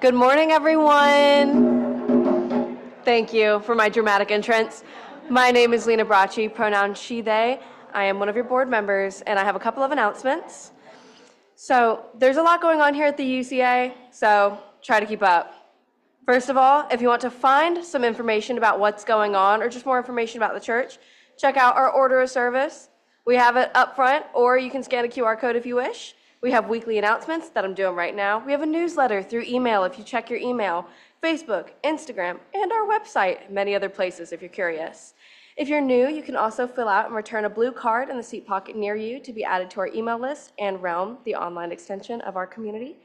Good morning, everyone. Thank you for my dramatic entrance. My name is Lena Bracci, pronoun she, they. I am one of your board members, and I have a couple of announcements. So there's a lot going on here at the UCA, so try to keep up. First of all, if you want to find some information about what's going on or just more information about the church, check out our order of service. We have it up front, or you can scan a QR code if you wish. We have weekly announcements that I'm doing right now. We have a newsletter through email if you check your email, Facebook, Instagram, and our website, many other places if you're curious. If you're new, you can also fill out and return a blue card in the seat pocket near you to be added to our email list and Realm, the online extension of our community.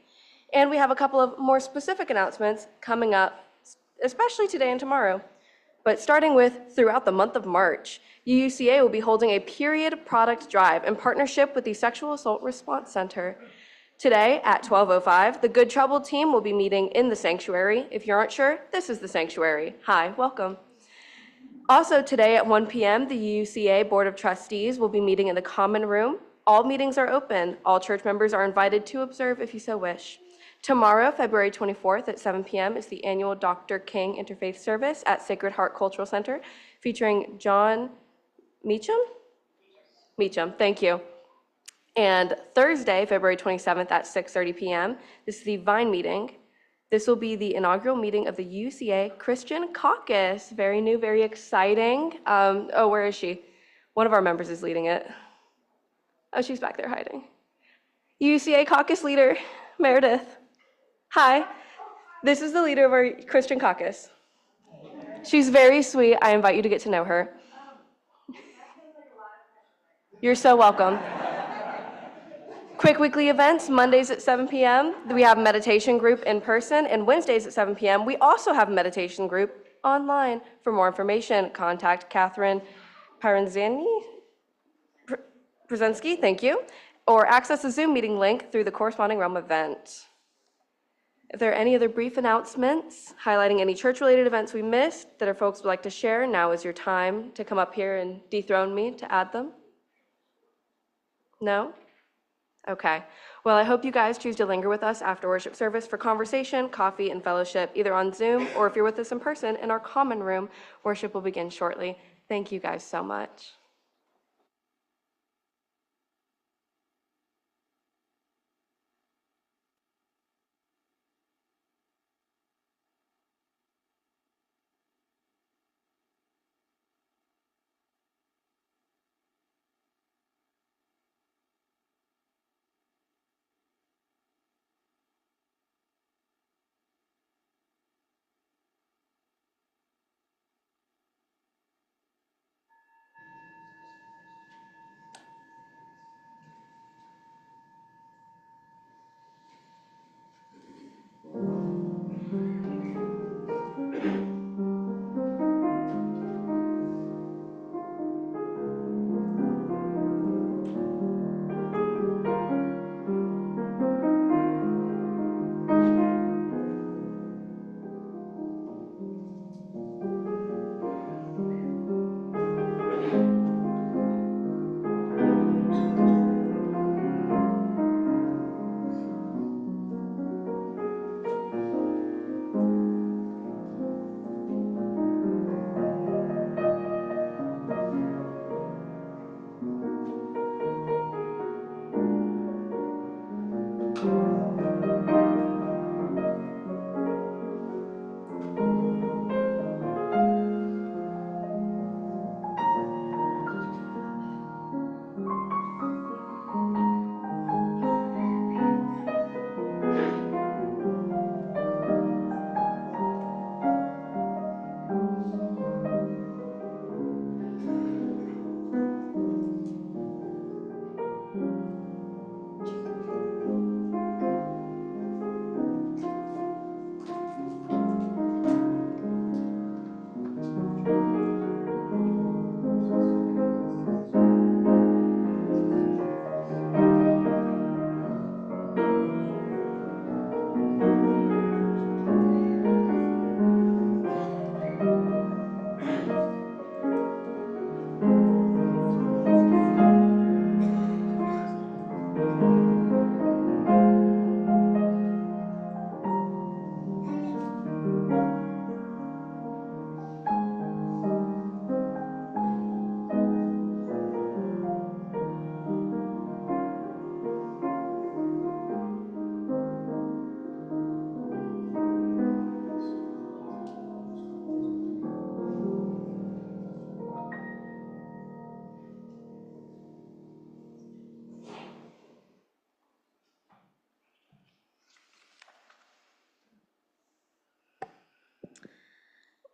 And we have a couple of more specific announcements coming up, especially today and tomorrow. But starting with throughout the month of March, UUCA will be holding a period product drive in partnership with the Sexual Assault Response Center. Today at 12:05, the Good Trouble team will be meeting in the sanctuary. If you aren't sure, this is the sanctuary. Hi, welcome. Also today at 1 p.m., the UUCA Board of Trustees will be meeting in the common room. All meetings are open. All church members are invited to observe if you so wish. Tomorrow, February 24th at 7 p.m. is the annual Dr. King Interfaith Service at Sacred Heart Cultural Center featuring John Meacham, thank you. And Thursday, February 27th at 6:30 p.m., this is the Vine meeting. This will be the inaugural meeting of the UCA Christian Caucus. Very new, very exciting. Where is she? One of our members is leading it. Oh, she's back there hiding. UCA Caucus leader, Meredith. Hi, this is the leader of our Christian Caucus. She's very sweet. I invite you to get to know her. You're so welcome. Quick weekly events, Mondays at 7 p.m. We have meditation group in person, and Wednesdays at 7 p.m. we also have meditation group online. For more information, contact Catherine Przensky, thank you, or access the Zoom meeting link through the corresponding Realm event. If there are any other brief announcements highlighting any church-related events we missed that our folks would like to share, now is your time to come up here and dethrone me to add them. No? Okay. Well, I hope you guys choose to linger with us after worship service for conversation, coffee, and fellowship, either on Zoom or if you're with us in person in our common room. Worship will begin shortly. Thank you guys so much.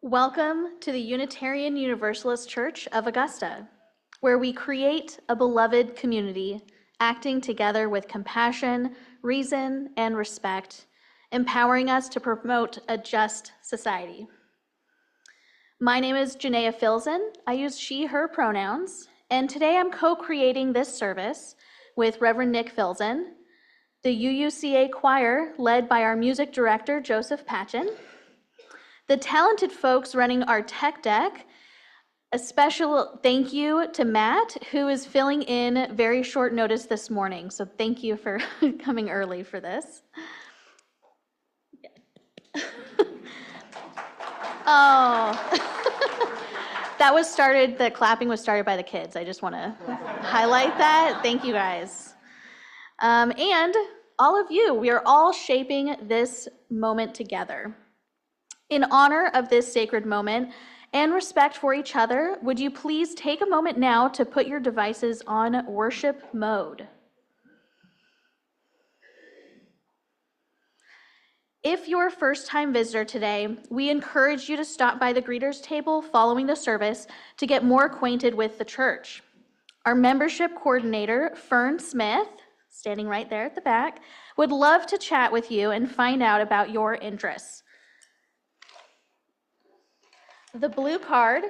Welcome to the Unitarian Universalist Church of Augusta, where we create a beloved community, acting together with compassion, reason, and respect, empowering us to promote a just society. My name is Janeya Filzen. I use she, her pronouns, and today I'm co-creating this service with Reverend Nic Filzen, the UUCA choir led by our music director, Josef, Patchen, the talented folks running our tech deck. A special thank you to Matt, who is filling in very short notice this morning. So thank you for coming early for this. Oh, the clapping was started by the kids. I just want to highlight that. Thank you guys. And all of you, we are all shaping this moment together. In honor of this sacred moment and respect for each other, would you please take a moment now to put your devices on worship mode? If you're a first-time visitor today, we encourage you to stop by the greeters table following the service to get more acquainted with the church. Our membership coordinator, Fern Smith, standing right there at the back, would love to chat with you and find out about your interests. The blue card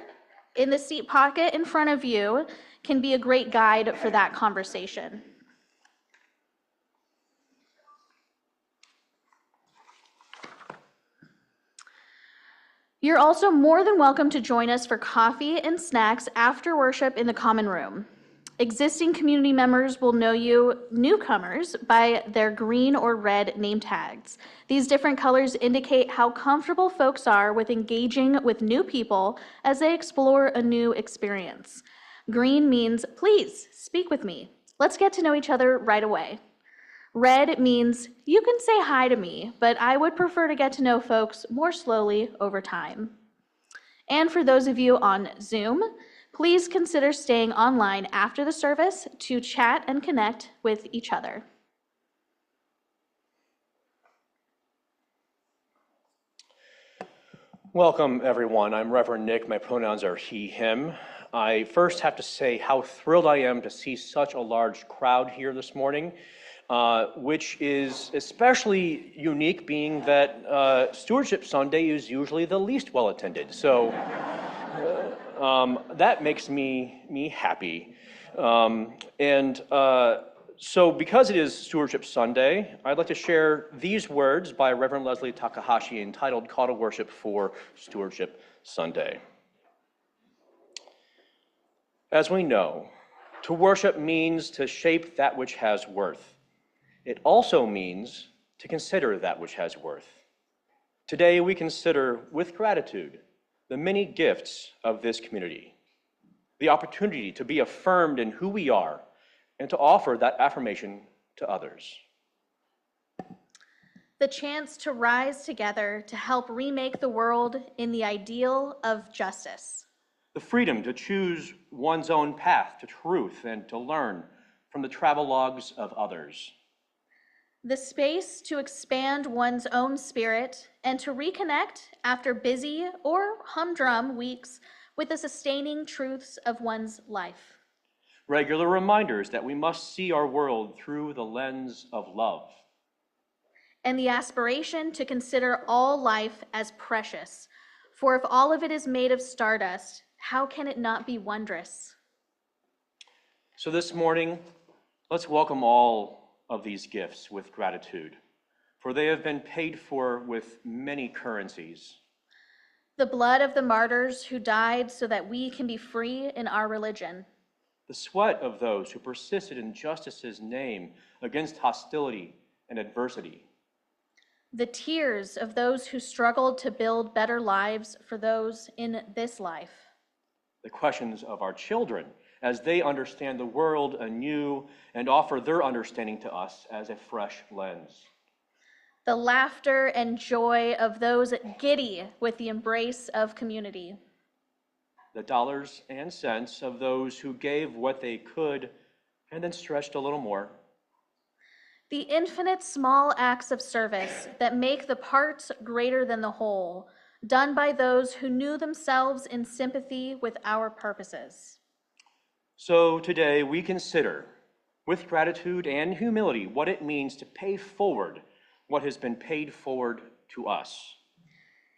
in the seat pocket in front of you can be a great guide for that conversation. You're also more than welcome to join us for coffee and snacks after worship in the common room. Existing community members will know you newcomers by their green or red name tags. These different colors indicate how comfortable folks are with engaging with new people as they explore a new experience. Green means, please speak with me. Let's get to know each other right away. Red means, you can say hi to me, but I would prefer to get to know folks more slowly over time. And for those of you on Zoom, please consider staying online after the service to chat and connect with each other. Welcome, everyone. I'm Reverend Nic. My pronouns are he, him. I first have to say how thrilled I am to see such a large crowd here this morning, which is especially unique being that Stewardship Sunday is usually the least well attended. So that makes me happy. So because it is Stewardship Sunday, I'd like to share these words by Reverend Leslie Takahashi entitled Call to Worship for Stewardship Sunday. As we know, to worship means to shape that which has worth. It also means to consider that which has worth. Today we consider with gratitude the many gifts of this community, the opportunity to be affirmed in who we are and to offer that affirmation to others. The chance to rise together to help remake the world in the ideal of justice. The freedom to choose one's own path to truth and to learn from the travelogues of others. The space to expand one's own spirit and to reconnect after busy or humdrum weeks with the sustaining truths of one's life. Regular reminders that we must see our world through the lens of love. And the aspiration to consider all life as precious, for if all of it is made of stardust, how can it not be wondrous? So this morning, let's welcome all of these gifts with gratitude, for they have been paid for with many currencies. The blood of the martyrs who died so that we can be free in our religion. The sweat of those who persisted in justice's name against hostility and adversity. The tears of those who struggled to build better lives for those in this life. The questions of our children as they understand the world anew and offer their understanding to us as a fresh lens. The laughter and joy of those giddy with the embrace of community. The dollars and cents of those who gave what they could and then stretched a little more. The infinite small acts of service that make the parts greater than the whole, done by those who knew themselves in sympathy with our purposes. So today we consider, with gratitude and humility, what it means to pay forward what has been paid forward to us.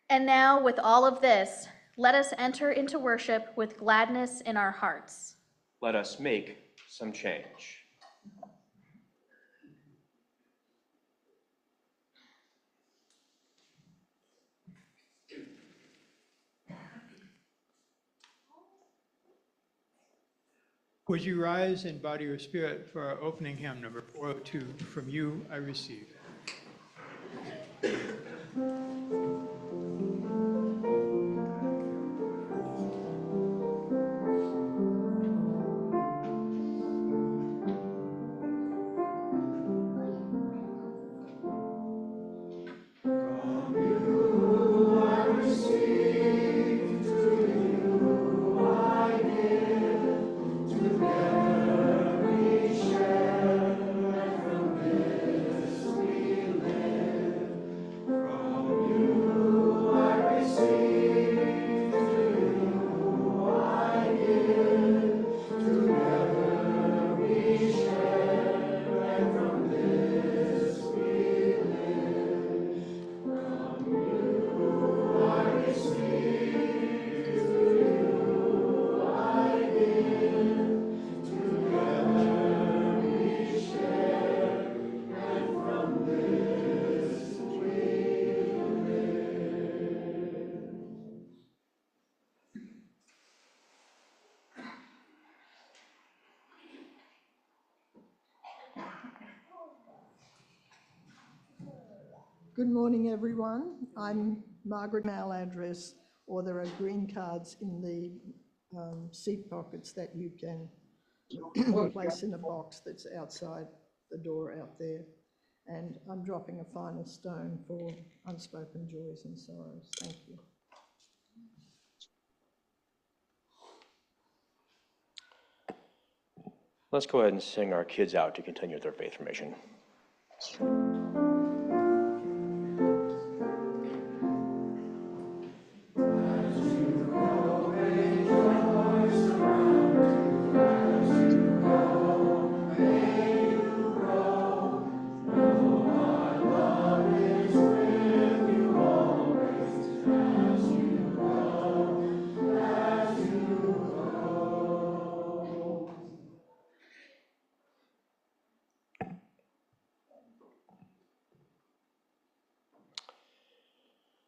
And now, with all of this, let us enter into worship with gladness in our hearts. Let us make some change. Would you rise in body or spirit for our opening hymn, number 402, From You I Receive. Good morning, everyone. I'm Margaret, mail address, or there are green cards in the seat pockets that you can place in a box that's outside the door out there. And I'm dropping a final stone for unspoken joys and sorrows. Thank you. Let's go ahead and sing our kids out to continue their faith formation.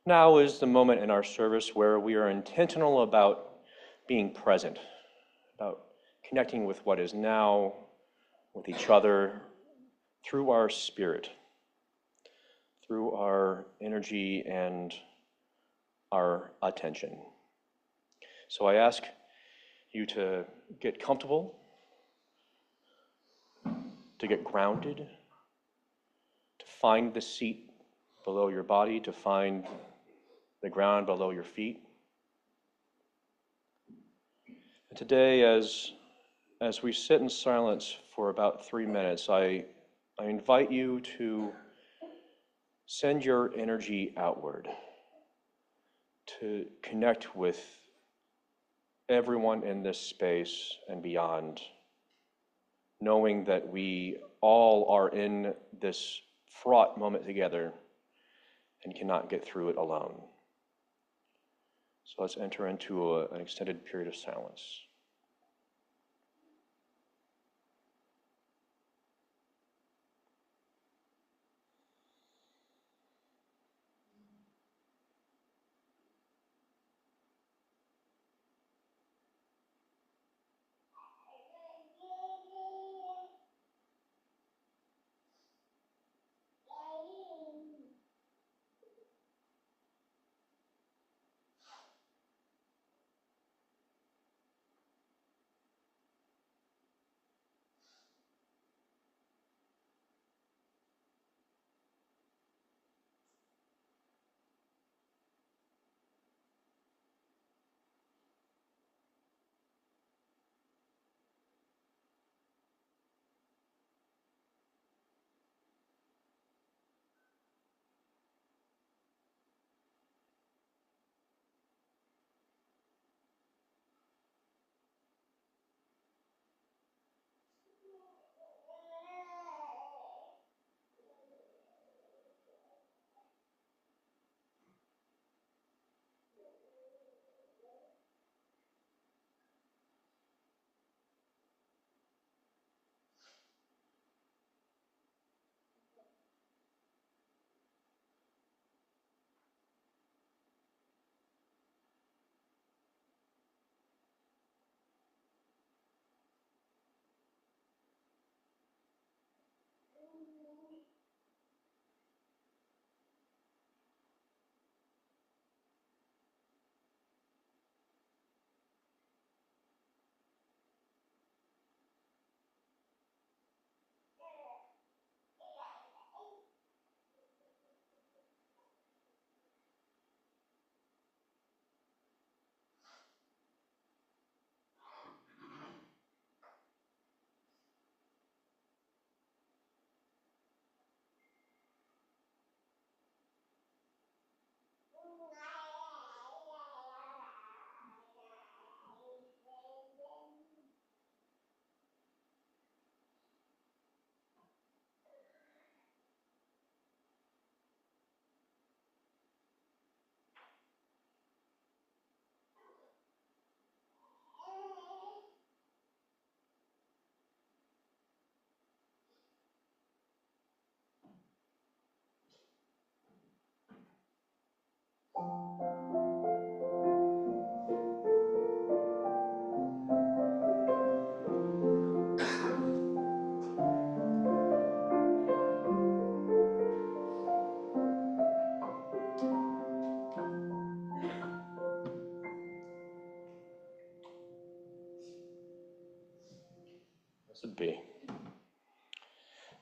Now is the moment in our service where we are intentional about being present, about connecting with what is now, with each other, through our spirit, through our energy and our attention. So I ask you to get comfortable, to get grounded, to find the seat below your body, to find the ground below your feet. And today, as we sit in silence for about 3 minutes, I invite you to send your energy outward, to connect with everyone in this space and beyond, knowing that we all are in this fraught moment together and cannot get through it alone. So let's enter into an extended period of silence.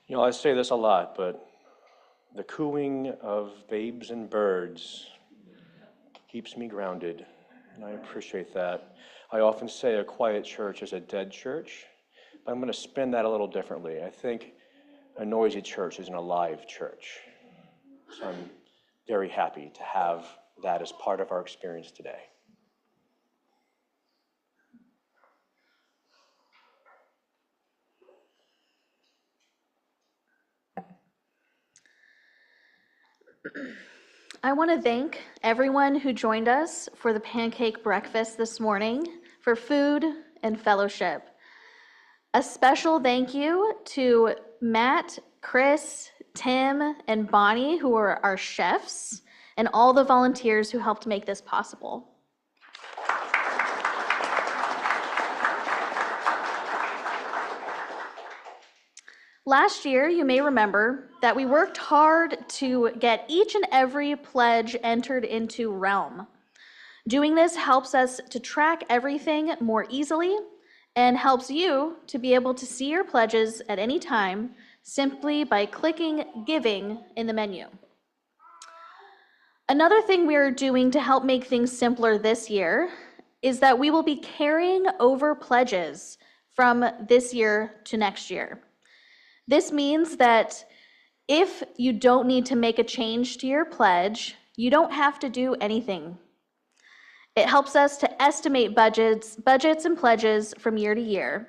You know, I say this a lot, but the cooing of babes and birds keeps me grounded, and I appreciate that. I often say a quiet church is a dead church, but I'm going to spin that a little differently. I think a noisy church is an alive church. So I'm very happy to have that as part of our experience today. I want to thank everyone who joined us for the pancake breakfast this morning, for food and fellowship. A special thank you to Matt, Chris, Tim, and Bonnie, who are our chefs, and all the volunteers who helped make this possible. Last year, you may remember that we worked hard to get each and every pledge entered into Realm. Doing this helps us to track everything more easily and helps you to be able to see your pledges at any time simply by clicking Giving in the menu. Another thing we are doing to help make things simpler this year is that we will be carrying over pledges from this year to next year. This means that if you don't need to make a change to your pledge, you don't have to do anything. It helps us to estimate budgets and pledges from year to year.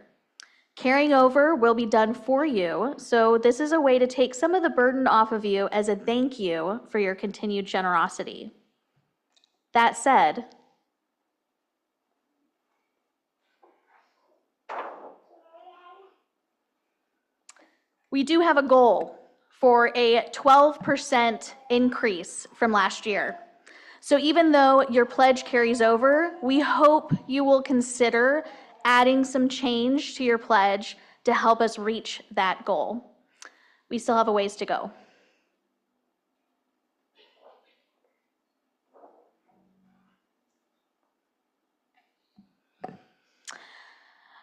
Carrying over will be done for you, so this is a way to take some of the burden off of you as a thank you for your continued generosity. That said, we do have a goal for a 12% increase from last year. So even though your pledge carries over, we hope you will consider adding some change to your pledge to help us reach that goal. We still have a ways to go.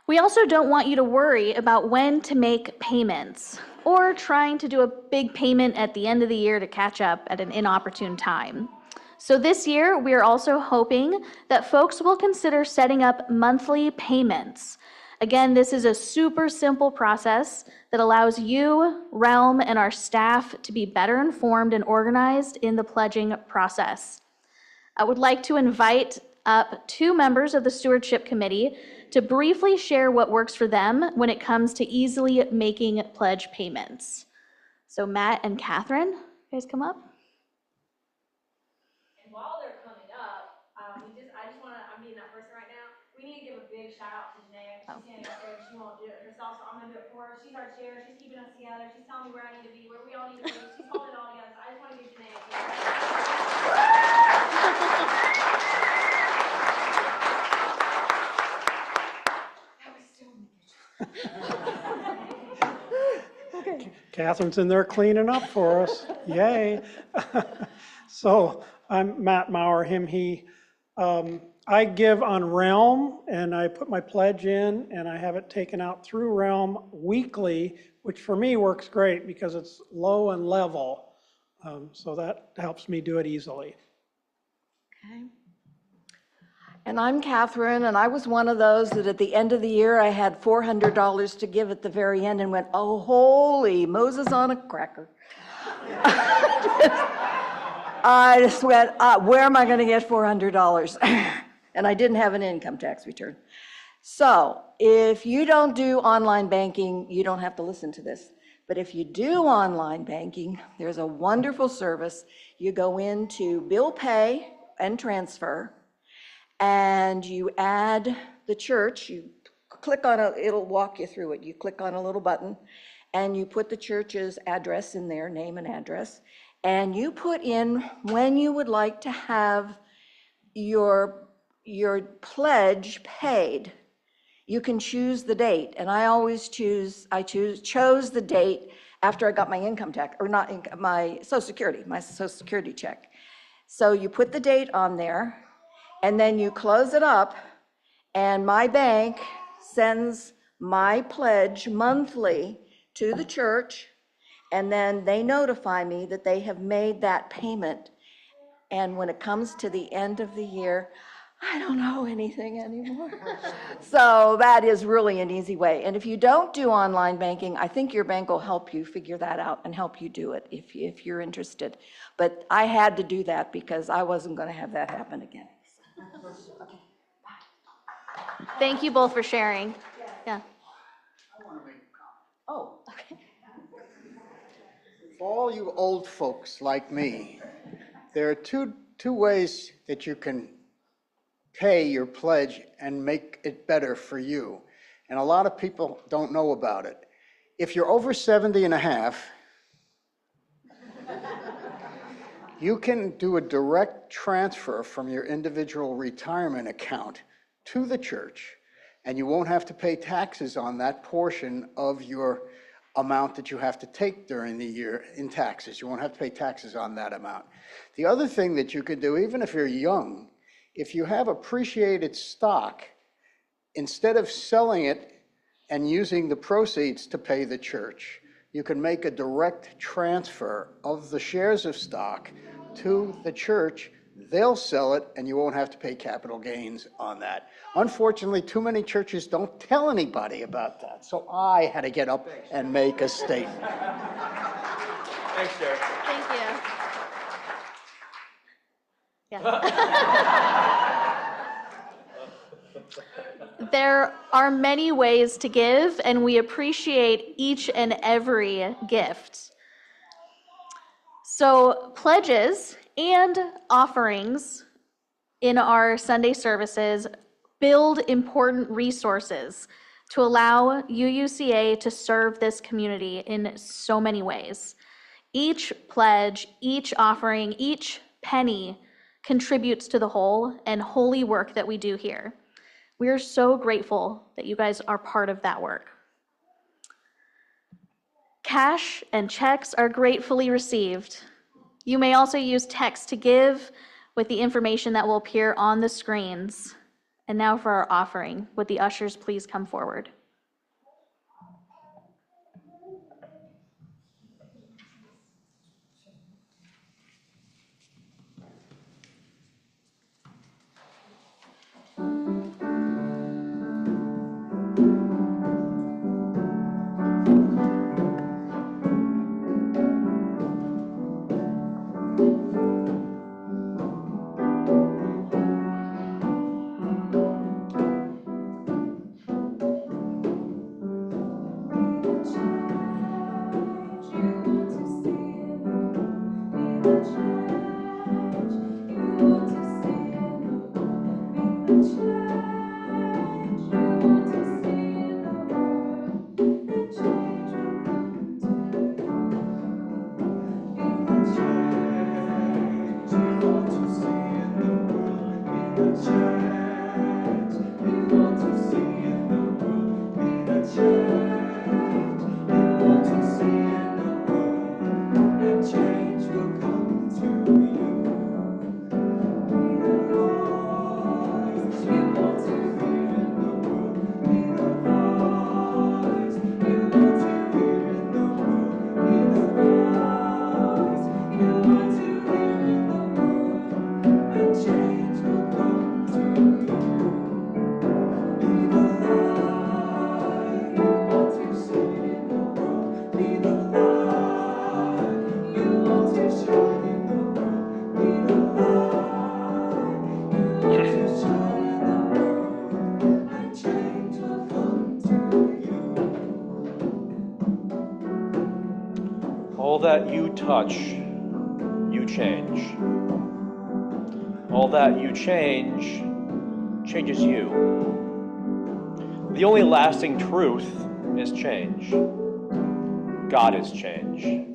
We also don't want you to worry about when to make payments or trying to do a big payment at the end of the year to catch up at an inopportune time. So this year, we are also hoping that folks will consider setting up monthly payments. Again, this is a super simple process that allows you, Realm, and our staff to be better informed and organized in the pledging process. I would like to invite up 2 members of the Stewardship Committee to briefly share what works for them when it comes to easily making pledge payments. So Matt and Catherine, you guys come up. And while they're coming up, I just want to, I'm being that person right now. We need to give a big shout out to Janeya. She's standing up there and she won't do it herself, so I'm going to do it for her. She's our chair. She's keeping us together. She's telling me where I need to be, where we all need to be. She's holding it all together. So I just want to give Janeya a big shout out. Catherine's in there cleaning up for us. Yay. So I'm Matt Maurer, him, he. I give on Realm, and I put my pledge in, and I have it taken out through Realm weekly, which for me works great because it's low and level. So that helps me do it easily. Okay. And I'm Catherine, and I was one of those that at the end of the year, I had $400 to give at the very end and went, oh, holy Moses on a cracker. I just went, where am I going to get $400? And I didn't have an income tax return. So if you don't do online banking, you don't have to listen to this. But if you do online banking, there's a wonderful service. You go into bill pay and transfer, and you add the church. You click on it'll walk you through it. You click on a little button, and you put the church's address in there, name and address, and you put in when you would like to have your pledge paid. You can choose the date, and I chose the date after I got my income tax, or not income, my Social Security check. So you put the date on there, and then you close it up, and my bank sends my pledge monthly to the church, And then they notify me that they have made that payment. And when it comes to the end of the year, I don't know anything anymore. So that is really an easy way. And if you don't do online banking, I think your bank will help you figure that out and help you do it if you're interested. But I had to do that because I wasn't going to have that happen again. Thank you both for sharing. Yeah. Oh, okay. For all you old folks like me, there are two ways that you can pay your pledge and make it better for you. And a lot of people don't know about it. If you're over 70 and a half, you can do a direct transfer from your individual retirement account to the church, and you won't have to pay taxes on that portion of your amount that you have to take during the year in taxes. You won't have to pay taxes on that amount. The other thing that you could do, even if you're young, if you have appreciated stock, instead of selling it and using the proceeds to pay the church, you can make a direct transfer of the shares of stock to the church. They'll sell it and you won't have to pay capital gains on that. Unfortunately, too many churches don't tell anybody about that. So I had to get up and make a statement. Thanks, Derek. Thank you. Yeah. There are many ways to give, and we appreciate each and every gift. So pledges and offerings in our Sunday services build important resources to allow UUCA to serve this community in so many ways. Each pledge, each offering, each penny contributes to the whole and holy work that we do here. We are so grateful that you guys are part of that work. Cash and checks are gratefully received. You may also use text to give with the information that will appear on the screens. And now for our offering. Would the ushers please come forward? All that you touch, you change. All that you change, changes you. The only lasting truth is change. God is change.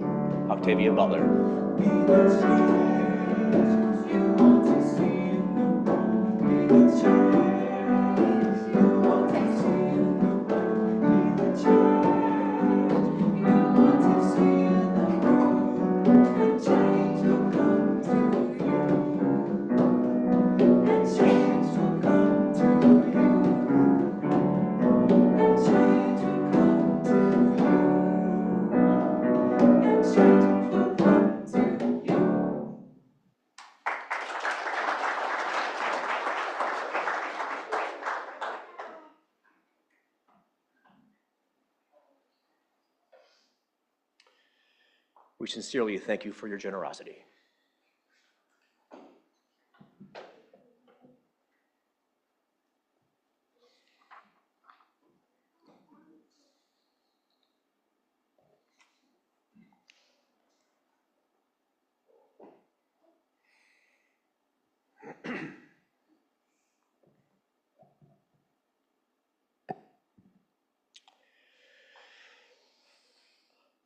Octavia Butler. We sincerely thank you for your generosity.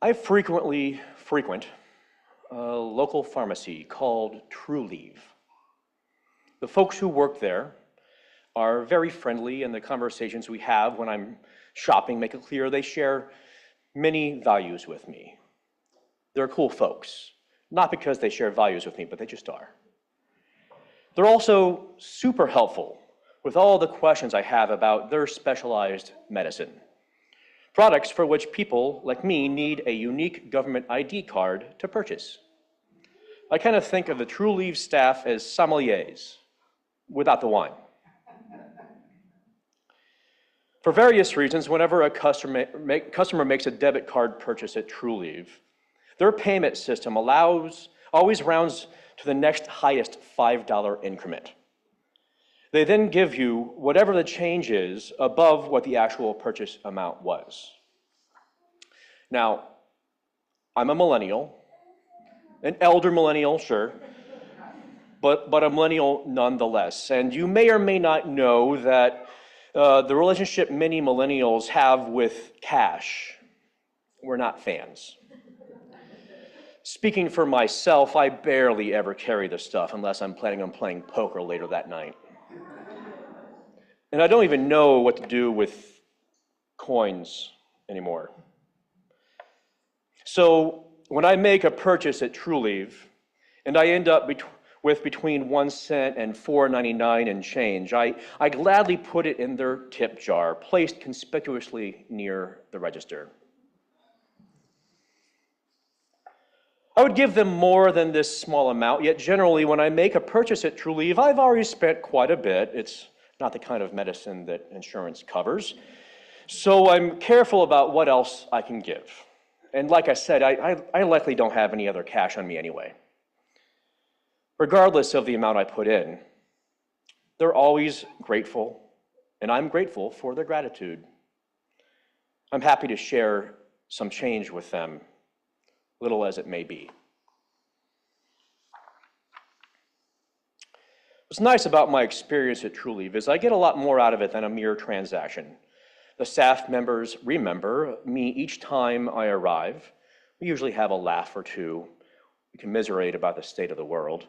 I frequent a local pharmacy called True Leave. The folks who work there are very friendly, and the conversations we have when I'm shopping make it clear they share many values with me. They're cool folks, not because they share values with me, but they just are. They're also super helpful with all the questions I have about their specialized medicine. Products for which people like me need a unique government ID card to purchase. I kind of think of the True Leave staff as sommeliers, without the wine. For various reasons, whenever a customer makes a debit card purchase at True Leave, their payment system always rounds to the next highest $5 increment. They then give you whatever the change is above what the actual purchase amount was. Now, I'm a millennial, an elder millennial, sure, but a millennial nonetheless. And you may or may not know that the relationship many millennials have with cash, we're not fans. Speaking for myself, I barely ever carry the stuff unless I'm planning on playing poker later that night. And I don't even know what to do with coins anymore. So when I make a purchase at True Leave, and I end up with between 1 cent and $4.99 in change, I gladly put it in their tip jar, placed conspicuously near the register. I would give them more than this small amount, yet generally when I make a purchase at True Leave, I've already spent quite a bit. It's not the kind of medicine that insurance covers. So I'm careful about what else I can give. And like I said, I likely don't have any other cash on me anyway. Regardless of the amount I put in, they're always grateful, and I'm grateful for their gratitude. I'm happy to share some change with them, little as it may be. What's nice about my experience at True Leave is I get a lot more out of it than a mere transaction. The staff members remember me each time I arrive. We usually have a laugh or two. We commiserate about the state of the world.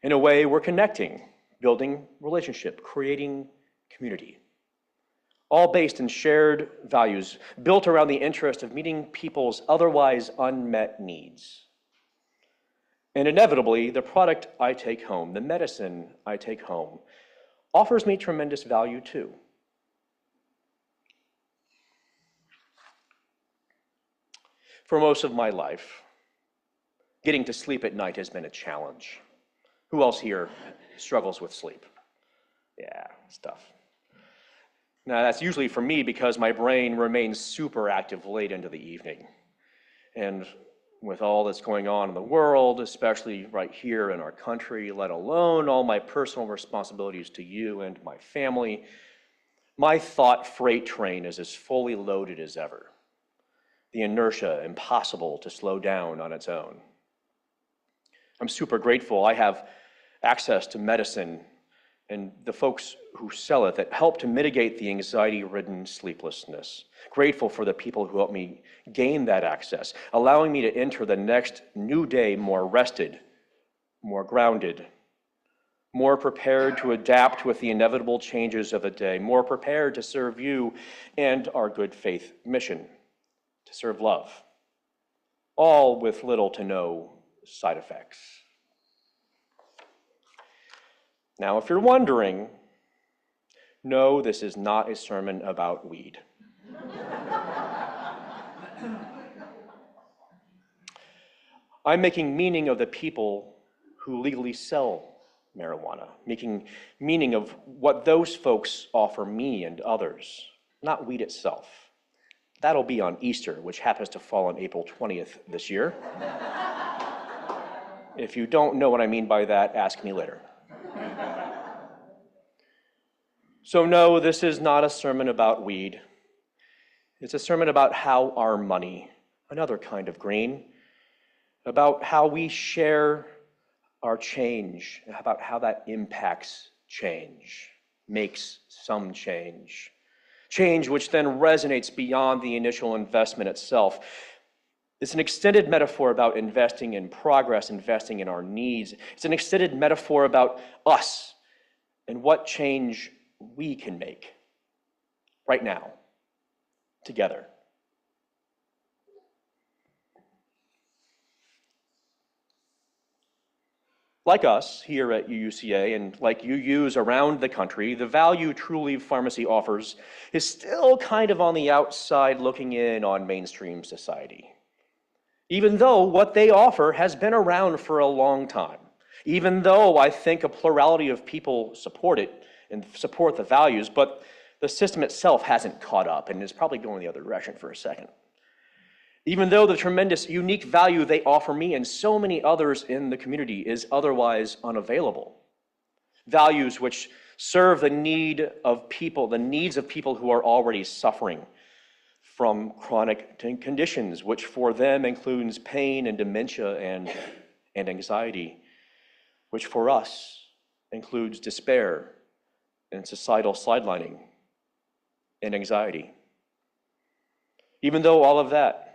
In a way, we're connecting, building relationship, creating community. All based in shared values, built around the interest of meeting people's otherwise unmet needs. And inevitably, the product I take home, the medicine I take home, offers me tremendous value too. For most of my life, getting to sleep at night has been a challenge. Who else here struggles with sleep? Yeah, it's tough. Now, that's usually for me because my brain remains super active late into the evening. And with all that's going on in the world, especially right here in our country, let alone all my personal responsibilities to you and my family, my thought freight train is as fully loaded as ever. The inertia impossible to slow down on its own. I'm super grateful I have access to medicine and the folks who sell it that help to mitigate the anxiety-ridden sleeplessness. Grateful for the people who help me gain that access, allowing me to enter the next new day more rested, more grounded, more prepared to adapt with the inevitable changes of the day, more prepared to serve you and our good faith mission, to serve love, all with little to no side effects. Now, if you're wondering, no, this is not a sermon about weed. I'm making meaning of the people who legally sell marijuana, making meaning of what those folks offer me and others, not weed itself. That'll be on Easter, which happens to fall on April 20th this year. If you don't know what I mean by that, ask me later. So no, this is not a sermon about weed. It's a sermon about how our money, another kind of green, about how we share our change, about how that impacts change, makes some change. Change which then resonates beyond the initial investment itself. It's an extended metaphor about investing in progress, investing in our needs. It's an extended metaphor about us and what change we can make right now, together. Like us here at UUCA and like UUs around the country, the value Trulieve Pharmacy offers is still kind of on the outside looking in on mainstream society. Even though what they offer has been around for a long time, even though I think a plurality of people support it and support the values, but the system itself hasn't caught up and is probably going the other direction for a second. Even though the tremendous unique value they offer me and so many others in the community is otherwise unavailable. Values which serve the needs of people who are already suffering from chronic conditions, which for them includes pain and dementia and anxiety, which for us includes despair and societal sidelining and anxiety. Even though all of that,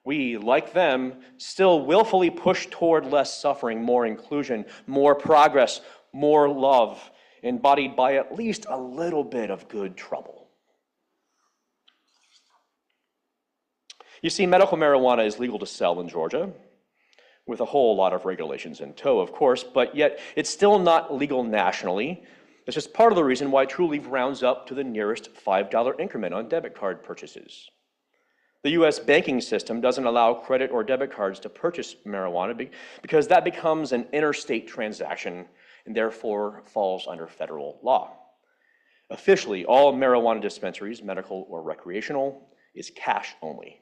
we, like them, still willfully push toward less suffering, more inclusion, more progress, more love, embodied by at least a little bit of good trouble. You see, medical marijuana is legal to sell in Georgia, with a whole lot of regulations in tow, of course, but yet it's still not legal nationally. It's just part of the reason why Trulieve rounds up to the nearest $5 increment on debit card purchases. The US banking system doesn't allow credit or debit cards to purchase marijuana because that becomes an interstate transaction and therefore falls under federal law. Officially, all marijuana dispensaries, medical or recreational, is cash only.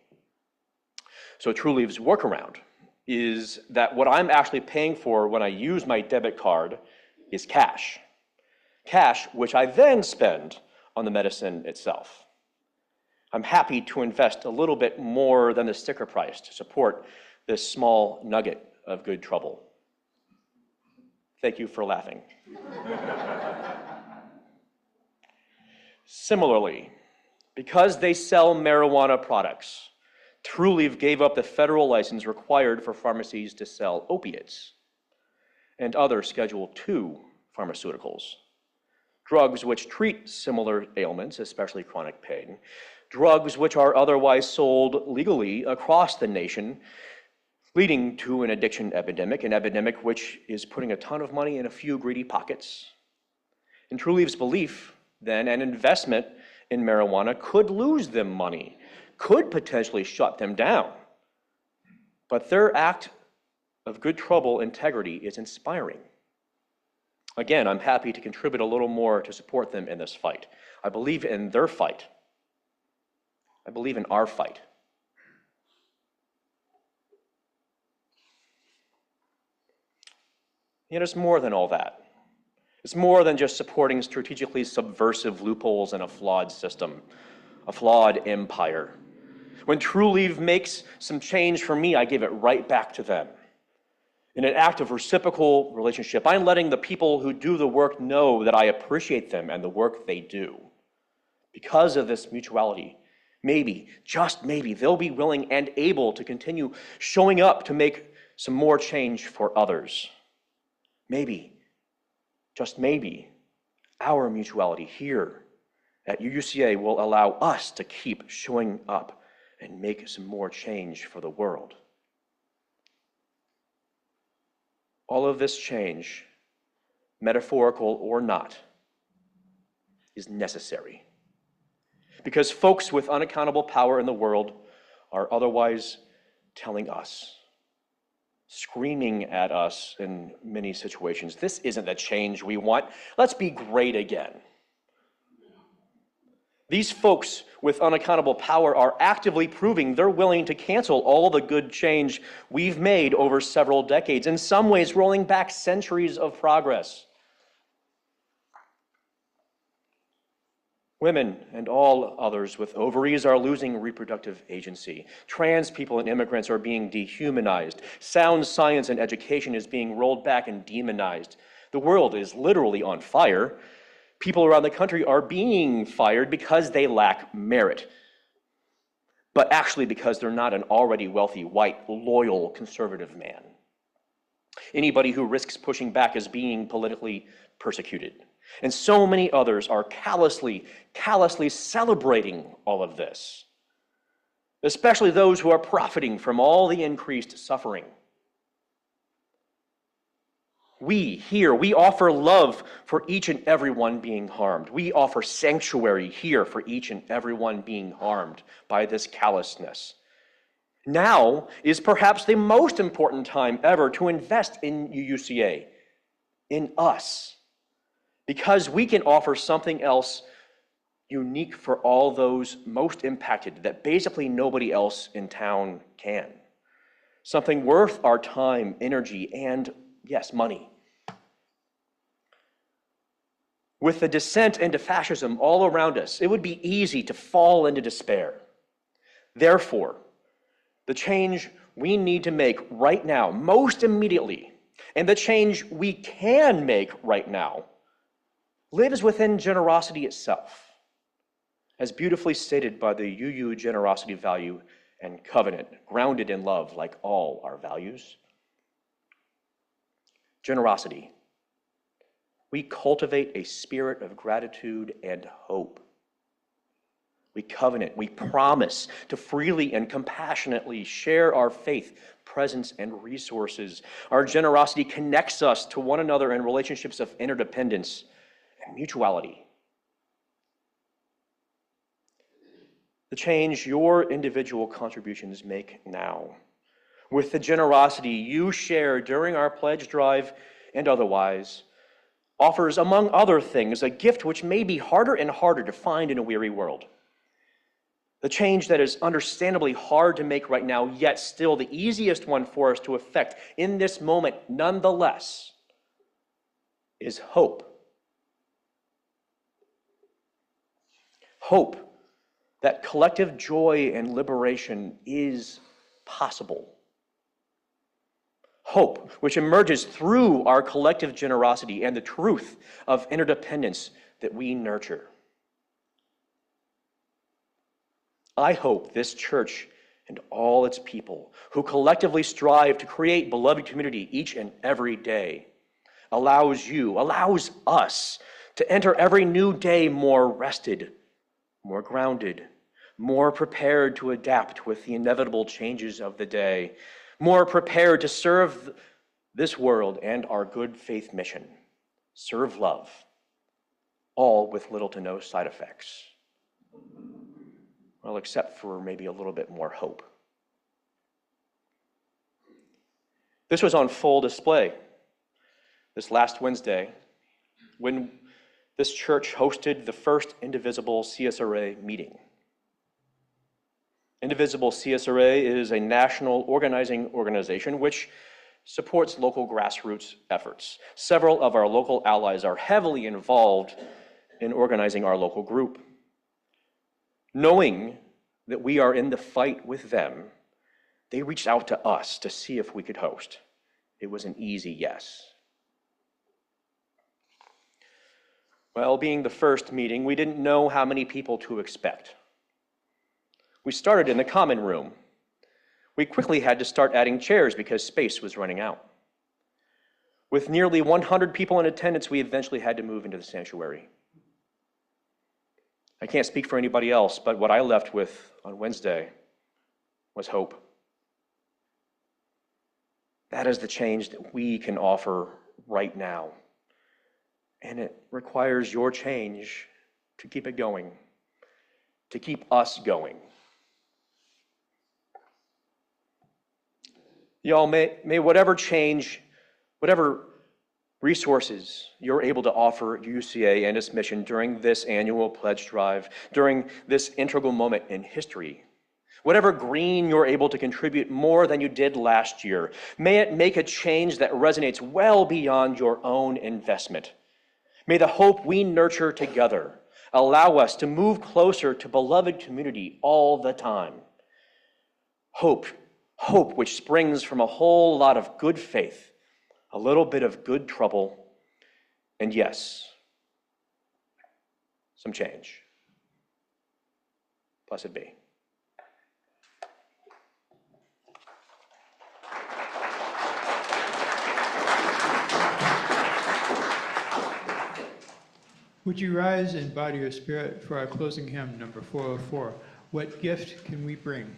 So Trulieve's workaround is that what I'm actually paying for when I use my debit card is cash. Cash which I then spend on the medicine itself. I'm happy to invest a little bit more than the sticker price to support this small nugget of good trouble. Thank you for laughing. Similarly, because they sell marijuana products, Trulieve gave up the federal license required for pharmacies to sell opiates and other Schedule II pharmaceuticals, drugs which treat similar ailments, especially chronic pain, drugs which are otherwise sold legally across the nation, leading to an addiction epidemic, an epidemic which is putting a ton of money in a few greedy pockets. In Trulieve's belief, then, an investment in marijuana could lose them money, could potentially shut them down. But their act of good trouble integrity is inspiring. Again, I'm happy to contribute a little more to support them in this fight. I believe in their fight. I believe in our fight. Yet it's more than all that. It's more than just supporting strategically subversive loopholes in a flawed system, a flawed empire. When Trulieve makes some change for me, I give it right back to them. In an act of reciprocal relationship, I'm letting the people who do the work know that I appreciate them and the work they do. Because of this mutuality, maybe, just maybe, they'll be willing and able to continue showing up to make some more change for others. Maybe, just maybe, our mutuality here at UUCA will allow us to keep showing up and make some more change for the world. All of this change, metaphorical or not, is necessary. Because folks with unaccountable power in the world are otherwise telling us, screaming at us in many situations, this isn't the change we want. Let's be great again. These folks with unaccountable power are actively proving they're willing to cancel all the good change we've made over several decades, in some ways rolling back centuries of progress. Women and all others with ovaries are losing reproductive agency. Trans people and immigrants are being dehumanized. Sound science and education is being rolled back and demonized. The world is literally on fire. People around the country are being fired because they lack merit, but actually because they're not an already wealthy, white, loyal, conservative man. Anybody who risks pushing back is being politically persecuted. And so many others are callously celebrating all of this, especially those who are profiting from all the increased suffering. We offer love for each and every one being harmed. We offer sanctuary here for each and every one being harmed by this callousness. Now is perhaps the most important time ever to invest in UUCA, in us, because we can offer something else unique for all those most impacted that basically nobody else in town can. Something worth our time, energy, and yes, money. With the descent into fascism all around us, it would be easy to fall into despair. Therefore, the change we need to make right now, most immediately, and the change we can make right now, lives within generosity itself, as beautifully stated by the UU generosity value and covenant, grounded in love like all our values. Generosity. We cultivate a spirit of gratitude and hope. We covenant, we promise to freely and compassionately share our faith, presence, and resources. Our generosity connects us to one another in relationships of interdependence and mutuality. The change your individual contributions make now, with the generosity you share during our pledge drive and otherwise, offers, among other things, a gift which may be harder and harder to find in a weary world. The change that is understandably hard to make right now, yet still the easiest one for us to effect in this moment, nonetheless, is hope. Hope that collective joy and liberation is possible. Hope, which emerges through our collective generosity and the truth of interdependence that we nurture. I hope this church and all its people, who collectively strive to create beloved community each and every day, allows us to enter every new day more rested, more grounded, more prepared to adapt with the inevitable changes of the day, more prepared to serve this world and our good faith mission, serve love, all with little to no side effects. Well, except for maybe a little bit more hope. This was on full display this last Wednesday when this church hosted the first Indivisible CSRA meeting. Indivisible CSRA is a national organizing organization which supports local grassroots efforts. Several of our local allies are heavily involved in organizing our local group. Knowing that we are in the fight with them, they reached out to us to see if we could host. It was an easy yes. Well, being the first meeting, we didn't know how many people to expect. We started in the common room. We quickly had to start adding chairs because space was running out. With nearly 100 people in attendance, we eventually had to move into the sanctuary. I can't speak for anybody else, but what I left with on Wednesday was hope. That is the change that we can offer right now. And it requires your change to keep it going, to keep us going. Y'all, may whatever change, whatever resources you're able to offer UCA and its mission during this annual pledge drive, during this integral moment in history. Whatever green you're able to contribute more than you did last year, may it make a change that resonates well beyond your own investment. May the hope we nurture together allow us to move closer to beloved community all the time. Hope which springs from a whole lot of good faith, a little bit of good trouble, and yes, some change. Blessed be. Would you rise in body or spirit for our closing hymn, number 404? What gift can we bring?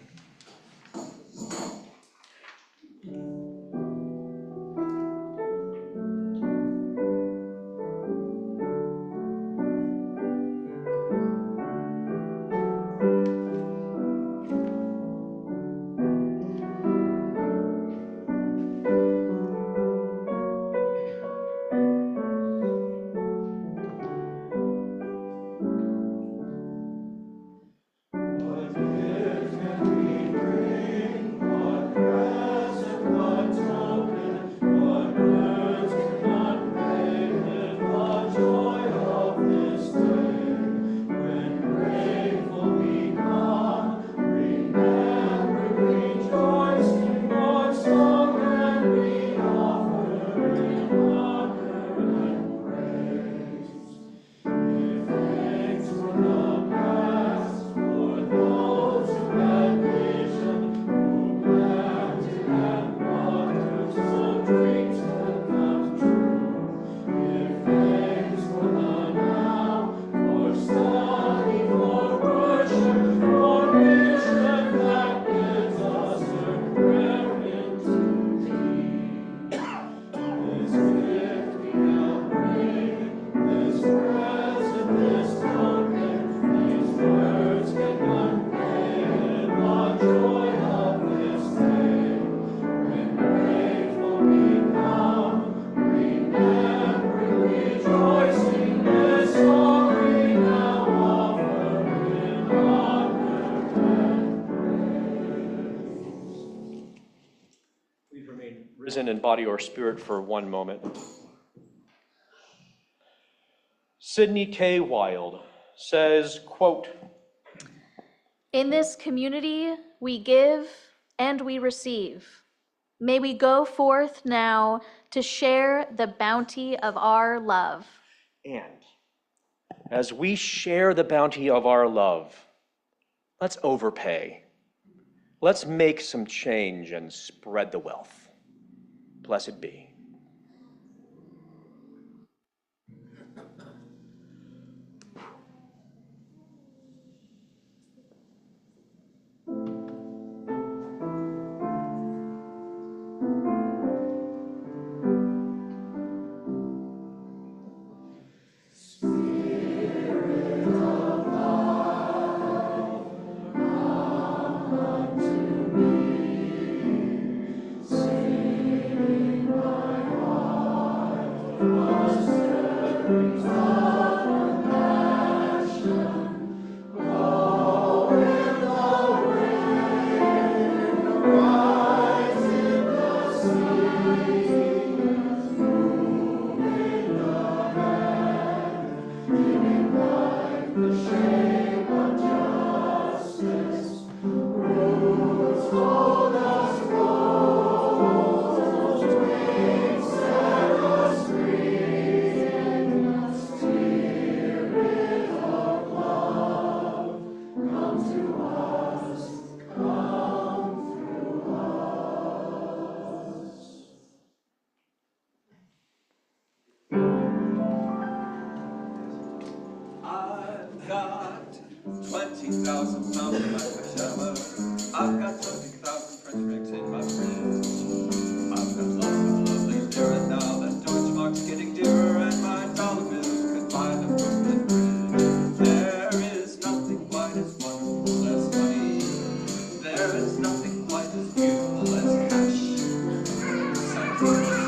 Risen in body or spirit for one moment. Sidney K. Wilde says, quote, "In this community we give and we receive. May we go forth now to share the bounty of our love." and as we share the bounty of our love, let's overpay. Let's make some change and spread the wealth. Blessed be. I've got 20,000 pounds in my pajama. I've got 20,000 French bricks in my fridge. I've got lots of lovely lira now that Deutschmark's getting dearer, and my dollar bills could buy the Brooklyn Bridge. There is nothing quite as wonderful as money. There is nothing quite as beautiful as cash.